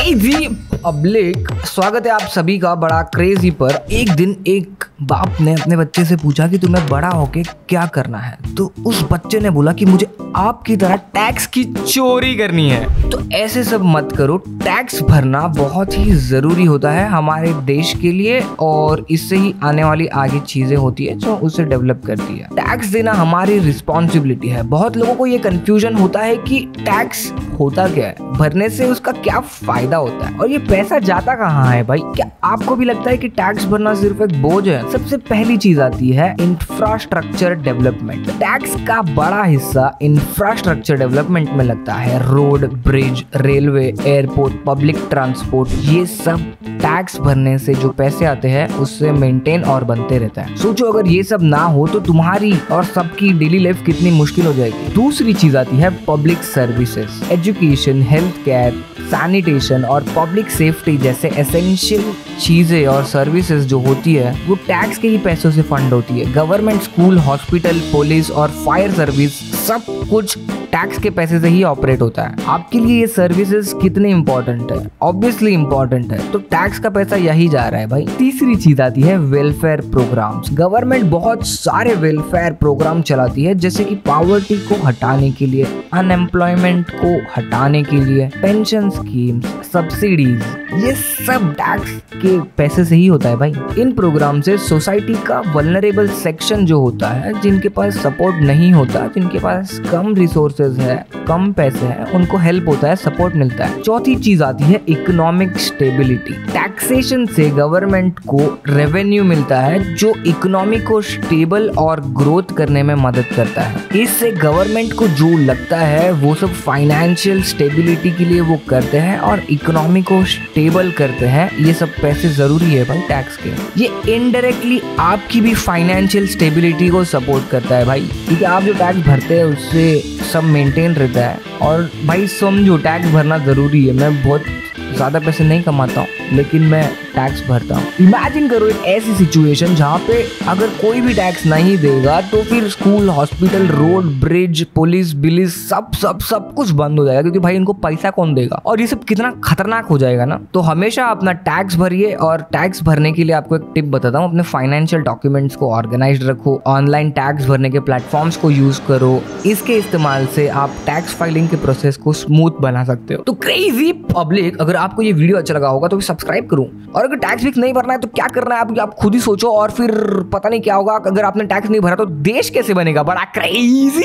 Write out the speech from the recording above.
Crazy public, स्वागत है आप सभी का बड़ा क्रेजी पर। एक दिन एक बाप ने अपने बच्चे से पूछा कि तुम्हें बड़ा होके क्या करना है। तो उस बच्चे ने बोला कि मुझे आपकी तरह टैक्स की चोरी करनी है। तो ऐसे सब मत करो, टैक्स भरना बहुत ही जरूरी होता है हमारे देश के लिए, और इससे ही आने वाली आगे चीजें होती है जो उसे डेवलप करती है। टैक्स देना हमारी रिस्पॉन्सिबिलिटी है। बहुत लोगों को ये कंफ्यूजन होता है कि टैक्स होता क्या है, भरने से उसका क्या फायदा होता है और ये पैसा जाता कहाँ है। भाई क्या आपको भी लगता है कि टैक्स भरना सिर्फ एक बोझ है? सबसे पहली चीज आती है इंफ्रास्ट्रक्चर डेवलपमेंट। टैक्स का बड़ा हिस्सा इंफ्रास्ट्रक्चर डेवलपमेंट में लगता है। Road, bridge, railway, airport, public transport, ये सब टैक्स भरने से जो पैसे आते हैं उससे मेंटेन और बनते रहता है। सोचो अगर ये सब ना हो तो तुम्हारी और सबकी डेली लाइफ कितनी मुश्किल हो जाएगी। दूसरी चीज आती है public services. Education, health care, sanitation और पब्लिक सेफ्टी जैसे एसेंशियल चीजें और सर्विसेज जो होती है वो टैक्स के ही पैसों से फंड होती है। गवर्नमेंट, स्कूल, हॉस्पिटल, पुलिस और फायर सर्विस सब कुछ टैक्स के पैसे से ही ऑपरेट होता है। आपके लिए ये सर्विसेज कितने इंपॉर्टेंट है? ऑब्वियसली इंपॉर्टेंट है, तो टैक्स का पैसा यही जा रहा है भाई। तीसरी चीज आती है वेलफेयर प्रोग्राम्स। गवर्नमेंट बहुत सारे वेलफेयर प्रोग्राम चलाती है, जैसे कि पॉवर्टी को हटाने के लिए, अनएम्प्लॉयमेंट को हटाने के लिए, पेंशन स्कीम्स, सब्सिडीज, ये सब टैक्स के पैसे से ही होता है भाई। इन प्रोग्राम से सोसाइटी का वल्नरेबल सेक्शन जो होता है, जिनके पास सपोर्ट नहीं होता, जिनके पास कम रिसोर्सेज है, कम पैसे हैं, उनको हेल्प होता है, सपोर्ट मिलता है। चौथी चीज आती है इकोनॉमिक स्टेबिलिटी। टैक्सेशन से गवर्नमेंट को रेवेन्यू मिलता है जो इकोनॉमी को स्टेबल और ग्रोथ करने में मदद करता है। इससे गवर्नमेंट को जो लगता है वो सब फाइनेंशियल स्टेबिलिटी के लिए वो करते हैं और इकोनॉमी को स्टेबल करते हैं। ये सब पैसे जरूरी है भाई टैक्स के। ये इनडायरेक्टली आपकी भी फाइनेंशियल स्टेबिलिटी को सपोर्ट करता है भाई, क्योंकि आप जो टैक्स भरते हैं उससे सब मेंटेन रहता है। और भाई समझो टैक्स भरना जरूरी है। मैं बहुत ज्यादा पैसे नहीं कमाता हूँ लेकिन मैं टैक्स भरता हूँ। इमेजिन करो एक ऐसी सिचुएशन जहाँ पे अगर कोई भी टैक्स नहीं देगा तो फिर school, hospital, road, bridge, police, बिलिस सब कुछ बंद हो जाएगा, क्योंकि भाई इनको पैसा कौन देगा। और ये सब कितना खतरनाक हो जाएगा ना। तो हमेशा अपना टैक्स भरिए, और टैक्स भरने के लिए आपको एक टिप बताता हूँ, अपने फाइनेंशियल डॉक्यूमेंट्स को ऑर्गेनाइज रखो, ऑनलाइन टैक्स भरने के प्लेटफॉर्म्स को यूज करो। इसके इस्तेमाल से आप टैक्स फाइलिंग के प्रोसेस को स्मूथ बना सकते हो। तो क्रेजी पब्लिक, अगर आपको ये वीडियो अच्छा लगा होगा तो सब्सक्राइब करो, और अगर टैक्स विक्स नहीं भरना है तो क्या करना है आप खुद ही सोचो, और फिर पता नहीं क्या होगा। अगर आपने टैक्स नहीं भरा तो देश कैसे बनेगा बड़ा क्रेजी।